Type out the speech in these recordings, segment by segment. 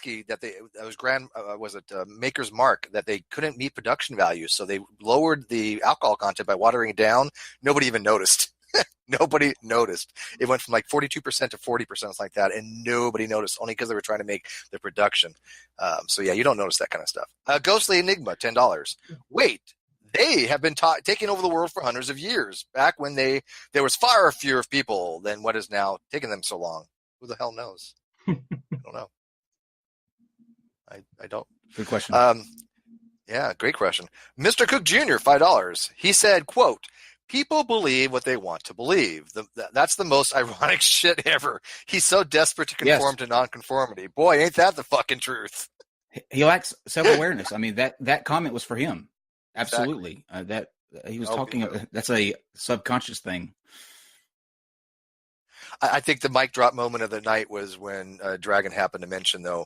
whiskey that was Maker's Mark, that they couldn't meet production values, so they lowered the alcohol content by watering it down. Nobody even noticed. Nobody noticed. It went from like 42% to 40%, something like that, and nobody noticed, only because they were trying to make the production. So yeah, you don't notice that kind of stuff. Ghostly Enigma, $10. Wait, they have been taking over the world for hundreds of years. Back when there was far fewer people than what is now taking them so long. Who the hell knows? I don't know. I don't. Good question. Yeah, great question. Mr. Cook Jr., $5. He said, quote, "People believe what they want to believe. That's the most ironic shit ever. He's so desperate to conform to nonconformity. Boy, ain't that the fucking truth." He lacks self-awareness. I mean, that comment was for him. Absolutely. Exactly. That he was talking. That's a subconscious thing. I think the mic drop moment of the night was when Dragon happened to mention, though,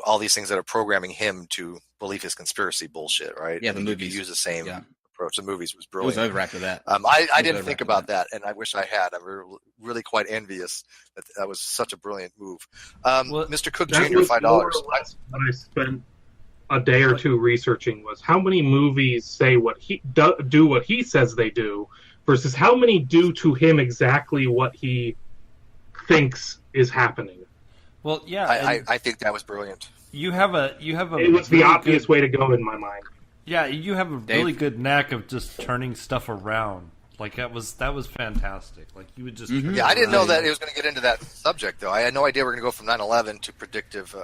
all these things that are programming him to believe his conspiracy bullshit, right? Yeah, the movies use the same approach. The movies was brilliant. It was over after that. I didn't think about that, and I wish I had. I'm really quite envious that was such a brilliant move. Mr. Cook Jr., $5. More or less what I spent a day or two researching was how many movies say what he do what he says they do versus how many do to him exactly what he thinks is happening. Well, yeah, I think that was brilliant. You have a. It was the obvious way to go in my mind. Yeah, you have a really good knack of just turning stuff around. Like that was fantastic. Like you would just. Yeah, I didn't know that it was going to get into that subject though. I had no idea we were going to go from 9/11 to predictive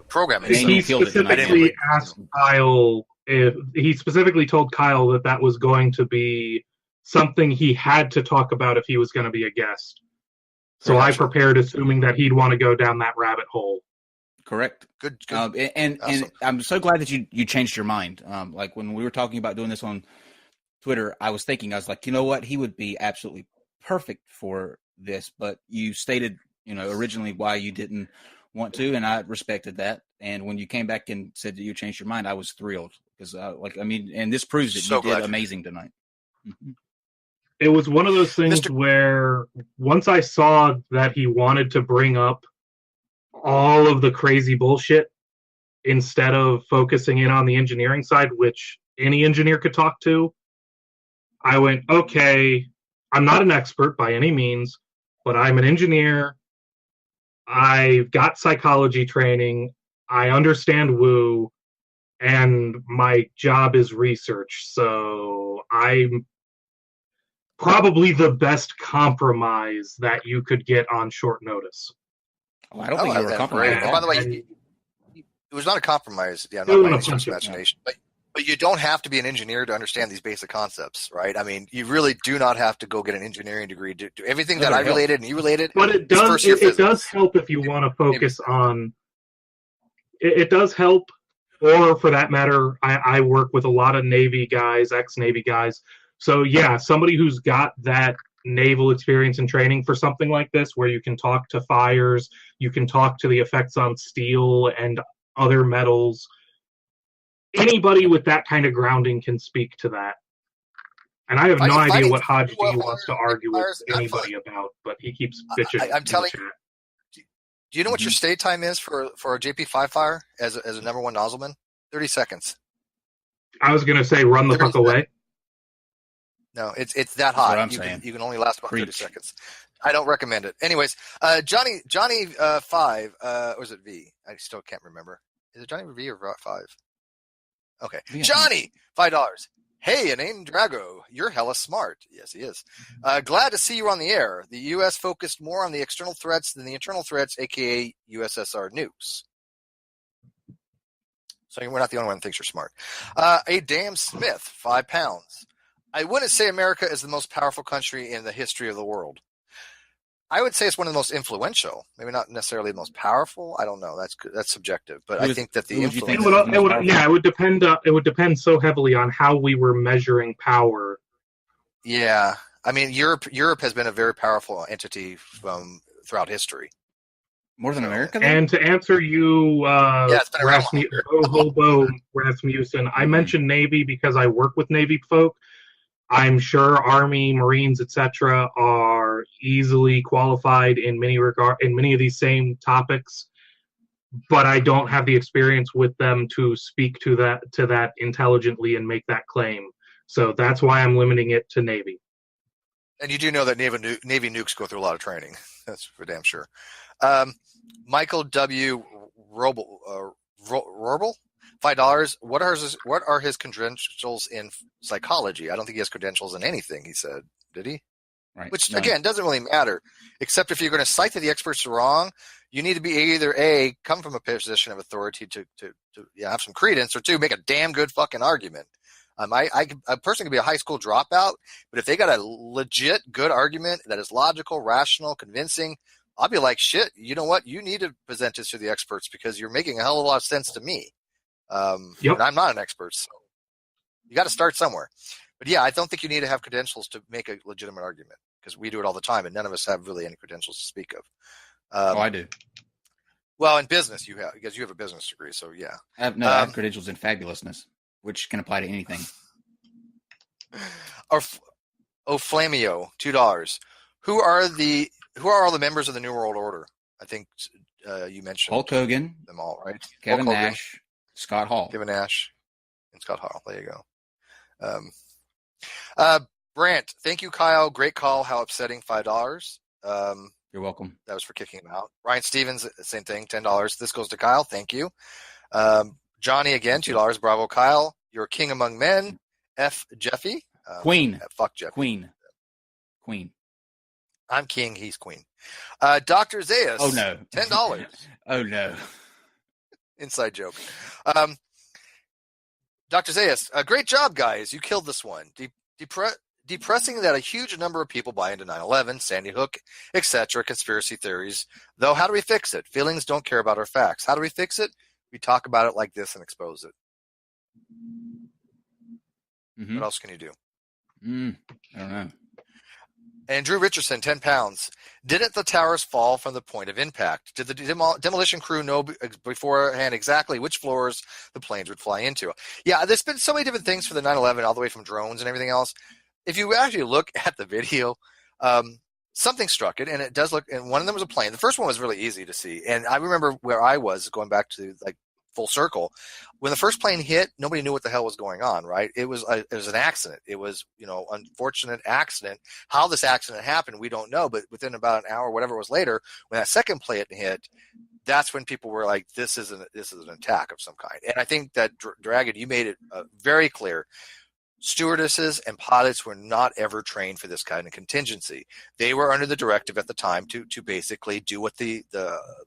programming. He specifically asked Kyle if he specifically told Kyle that was going to be something he had to talk about if he was going to be a guest. So I prepared, assuming that he'd want to go down that rabbit hole. Correct. Good. And I'm so glad that you changed your mind. Like when we were talking about doing this on Twitter, I was like, you know what? He would be absolutely perfect for this. But you stated, originally why you didn't want to, and I respected that. And when you came back and said that you changed your mind, I was thrilled because, and this proves that you did amazing tonight. Mm-hmm. It was one of those things where once I saw that he wanted to bring up all of the crazy bullshit instead of focusing in on the engineering side, which any engineer could talk to, I went, okay, I'm not an expert by any means, but I'm an engineer. I've got psychology training. I understand woo, and my job is research. So I'm probably the best compromise that you could get on short notice. Oh, I don't think you were a compromise. By the way, it was not a compromise. Yeah, not by any stretch of imagination. But you don't have to be an engineer to understand these basic concepts, right? I mean, you really do not have to go get an engineering degree to do everything that I related and you related. But it does help if you want to focus on. It does help, or for that matter, I work with a lot of Navy guys, ex-Navy guys. So yeah, somebody who's got that naval experience and training for something like this, where you can talk to fires, you can talk to the effects on steel and other metals. Anybody with that kind of grounding can speak to that. And I have no idea what Hodge D wants to argue with anybody about, but he keeps bitching. I'm telling you. Do you know what your stay time is for a JP5 fire as a number one nozzleman? 30 seconds. I was going to say run the fuck away. No, it's that hot. You can only last about 30 seconds. I don't recommend it. Anyways, Johnny 5, or is it V? I still can't remember. Is it Johnny V or 5? Okay. Yeah. Johnny, $5. Hey, Inane Drago, you're hella smart. Yes, he is. Glad to see you on the air. The U.S. focused more on the external threats than the internal threats, a.k.a. USSR nukes. So we're not the only one that thinks you're smart. A damn Smith, 5 pounds. I wouldn't say America is the most powerful country in the history of the world. I would say it's one of the most influential. Maybe not necessarily the most powerful. I don't know. That's subjective. But I think that the influence. It would depend. It would depend so heavily on how we were measuring power. Yeah, I mean, Europe has been a very powerful entity throughout history. More than America. And to answer you, Rasmussen, I mentioned Navy because I work with Navy folk. I'm sure Army, Marines, etc., are easily qualified in many of these same topics. but I don't have the experience with them to speak to that intelligently and make that claim. So that's why I'm limiting it to Navy. And you do know that Navy nukes go through a lot of training. That's for damn sure. Michael W. Roble, $5. What are his credentials in psychology? I don't think he has credentials in anything, he said. Did he? Right. Which, again, doesn't really matter. Except if you're going to cite that the experts are wrong, you need to be either A, come from a position of authority to have some credence, or two, make a damn good fucking argument. A person can be a high school dropout, but if they got a legit good argument that is logical, rational, convincing, I'll be like, shit, you know what? You need to present this to the experts because you're making a hell of a lot of sense to me. And I'm not an expert, so you got to start somewhere. But yeah, I don't think you need to have credentials to make a legitimate argument because we do it all the time, and none of us have really any credentials to speak of. I do. Well, in business you have, because you have a business degree, so yeah. I have credentials in fabulousness, which can apply to anything. Flamio, $2. Who are all the members of the New World Order? I think you mentioned Hulk Hogan, them all, right? Kevin Nash, Scott Hall. Kevin Nash, and Scott Hall. There you go. Brant, thank you, Kyle. Great call. How upsetting, $5. You're welcome. That was for kicking him out. Ryan Stevens, same thing, $10. This goes to Kyle. Thank you. Johnny again, $2. Bravo, Kyle. You're a king among men. F. Jeffy. Queen. Fuck Jeffy. Queen. I'm king. He's queen. Dr. Zayas. Oh no. $10. Oh no. Inside joke. Dr. Zayas, great job, guys. You killed this one. Depressing that a huge number of people buy into 9/11, Sandy Hook, etc., conspiracy theories. Though, how do we fix it? Feelings don't care about our facts. How do we fix it? We talk about it like this and expose it. Mm-hmm. What else can you do? I don't know. And Drew Richardson, £10. Didn't the towers fall from the point of impact? Did the demolition crew know beforehand exactly which floors the planes would fly into? Yeah, there's been so many different things for the 9/11, all the way from drones and everything else. If you actually look at the video, something struck it, and it does look. And one of them was a plane. The first one was really easy to see, and I remember where I was going back to like full circle. When the first plane hit, nobody knew what the hell was going on, right? It was an accident. It was, unfortunate accident. How this accident happened, we don't know. But within about an hour, whatever it was later, when that second plane hit, that's when people were like, this is an attack of some kind. And I think that, Dragon, you made it very clear. Stewardesses and pilots were not ever trained for this kind of contingency. They were under the directive at the time to basically do what the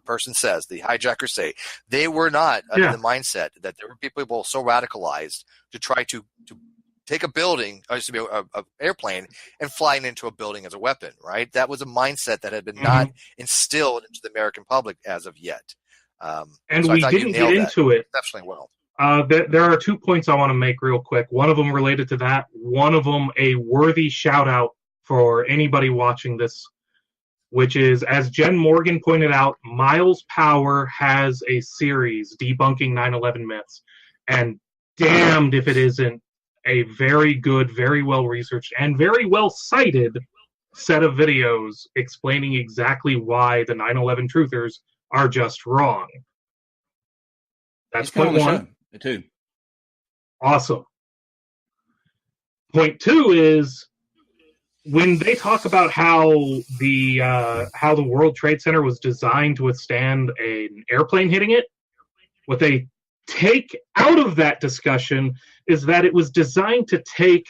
person says, the hijackers say. They were not under the mindset that there were people so radicalized to try to take a building, or to be a airplane, and fly it into a building as a weapon, right? That was a mindset that had been not instilled into the American public as of yet. And so we didn't get into it exceptionally well. There are 2 points I want to make real quick. One of them related to that. One of them a worthy shout out for anybody watching this, which is, as Jen Morgan pointed out, Miles Power has a series debunking 9/11 myths, and damned if it isn't a very good, very well researched, and very well cited set of videos explaining exactly why the 9/11 truthers are just wrong. That's point one. Two. Awesome. Point two is when they talk about how the World Trade Center was designed to withstand an airplane hitting it, what they take out of that discussion is that it was designed to take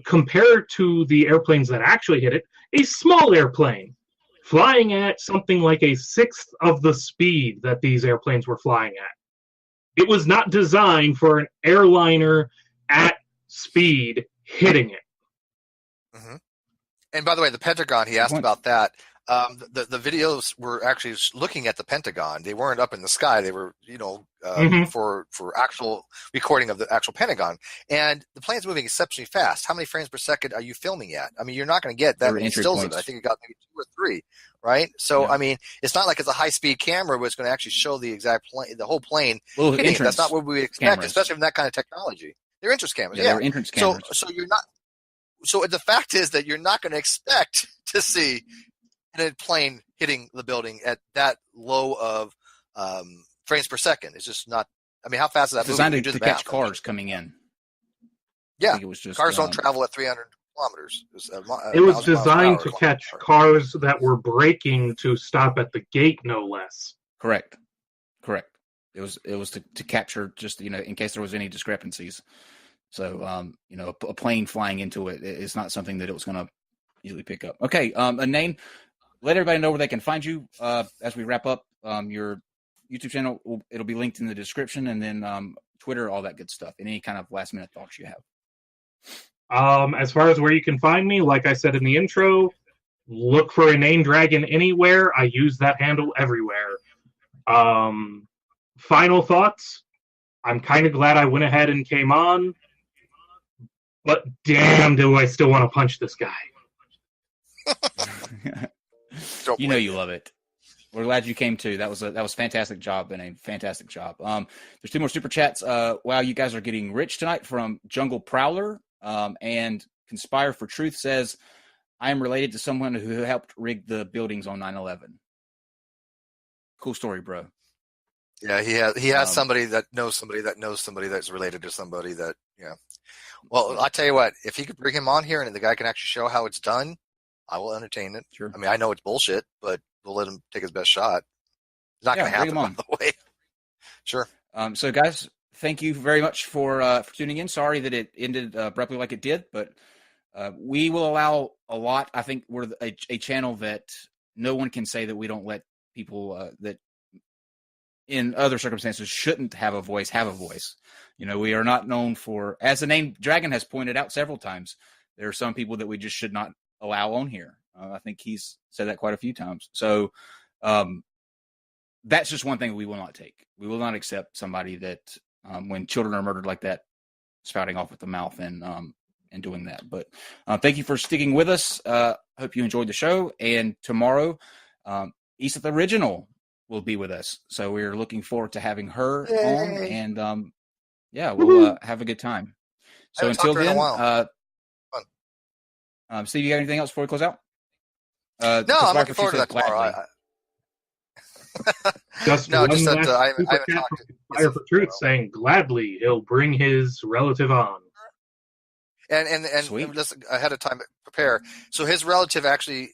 compared to the airplanes that actually hit it, a small airplane flying at something like a sixth of the speed that these airplanes were flying at. It was not designed for an airliner at speed hitting it. Mm-hmm. And by the way, the Pentagon, he asked about that. The videos were actually looking at the Pentagon. They weren't up in the sky. They were, for actual recording of the actual Pentagon. And the plane's moving exceptionally fast. How many frames per second are you filming at? I mean, you're not going to get that many stills of it. I think it got maybe 2 or 3, right? So, yeah. I mean, it's not like it's a high-speed camera where it's going to actually show the exact plane, the whole plane hitting it. That's not what we expect, cameras. Especially from that kind of technology. They're entrance cameras. Yeah, they're entrance cameras. So you're not. So the fact is that you're not going to expect to see and a plane hitting the building at that low of frames per second. It's just not. I mean, how fast is that? It's designed moving? to catch cars coming in. Yeah, it was just, cars don't travel at 300 kilometers. It was designed to catch cars that were braking to stop at the gate, no less. Correct. It was to capture just, in case there was any discrepancies. So, a plane flying into it is not something that it was going to easily pick up. Okay, Anane, let everybody know where they can find you as we wrap up. Your YouTube channel, it'll be linked in the description, and then Twitter, all that good stuff. Any kind of last-minute thoughts you have? As far as where you can find me, like I said in the intro, look for Inane Dragon anywhere. I use that handle everywhere. Final thoughts. I'm kind of glad I went ahead and came on, but damn, do I still want to punch this guy. You know you love it. We're glad you came too. That was fantastic job, and a fantastic job. There's 2 more super chats. Wow, you guys are getting rich tonight from Jungle Prowler. And Conspire for Truth says, I am related to someone who helped rig the buildings on 9/11. Cool story, bro. Yeah, he has somebody that knows somebody that knows somebody that's related to somebody that, yeah. Well, I'll tell you what, if he could bring him on here and the guy can actually show how it's done, I will entertain it. Sure. I mean, I know it's bullshit, but we'll let him take his best shot. It's not going to happen, by the way. Sure. So, guys, thank you very much for tuning in. Sorry that it ended abruptly like it did, but we will allow a lot. I think we're a channel that no one can say that we don't let people that in other circumstances shouldn't have a voice. We are not known for, as the name Dragon has pointed out several times, there are some people that we just should not allow on here. I think he's said that quite a few times. So that's just one thing we will not take. We will not accept somebody that when children are murdered like that, spouting off with the mouth and doing that. But thank you for sticking with us. Hope you enjoyed the show. And tomorrow, Issa the Original will be with us. So we're looking forward to having her on. And we'll have a good time. So until then, Steve, you got anything else before we close out? No, I'm looking forward to that tomorrow. Just no, one just that last I haven't super chat talked from Fire for Truth saying gladly he'll bring his relative on. And just ahead of time prepare. So his relative actually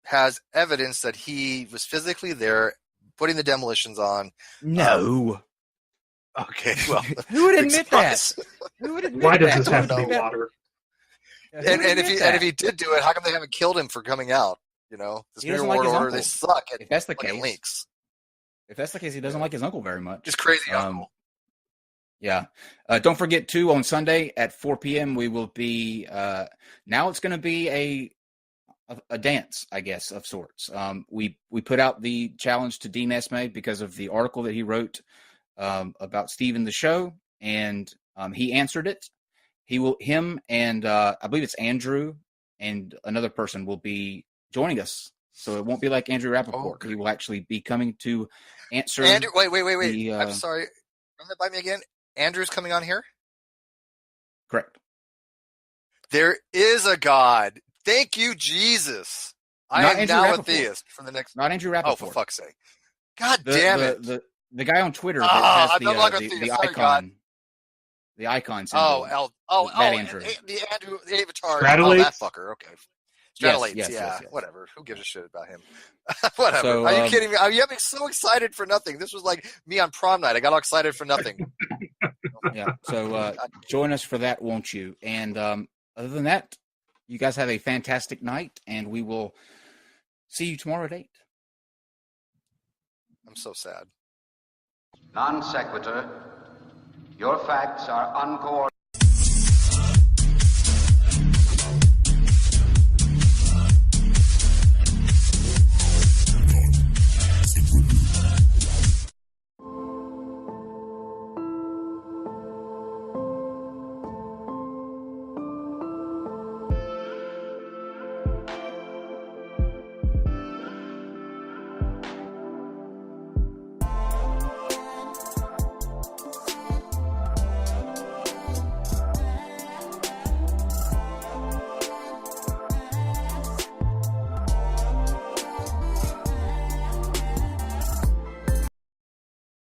has evidence that he was physically there putting the demolitions on. No. Okay, well, who would admit that? Why does this have no water? And if he did do it, how come they haven't killed him for coming out? This new world order, they suck at if that's the case, leaks. If that's the case, he doesn't like his uncle very much. Just crazy uncle. Yeah. Don't forget, too, on Sunday at 4 p.m., we will be now it's going to be a dance, I guess, of sorts. We put out the challenge to Dean Esme because of the article that he wrote about Steve in the show, and he answered it. Him and I believe it's Andrew and another person will be joining us. So it won't be like Andrew Rappaport. Okay. He will actually be coming to answer. Andrew, wait. I'm sorry. Run that by me again. Andrew's coming on here? Correct. There is a God. Thank you, Jesus. I am now a theist for the next. Not Andrew Rappaport. Oh, for fuck's sake! God damn it! The guy on Twitter that has the icon. God. The icon symbol. Andrew. The Andrew, the avatar. Stratolates? Oh, that fucker. Okay. Stratolates, yes. Whatever. Who gives a shit about him? Whatever. So, are you kidding me? You have me so excited for nothing. This was like me on prom night. I got all excited for nothing. Yeah. So join us for that, won't you? And other than that, you guys have a fantastic night, and we will see you tomorrow at 8. I'm so sad. Non-sequitur. Your facts are uncoordinated.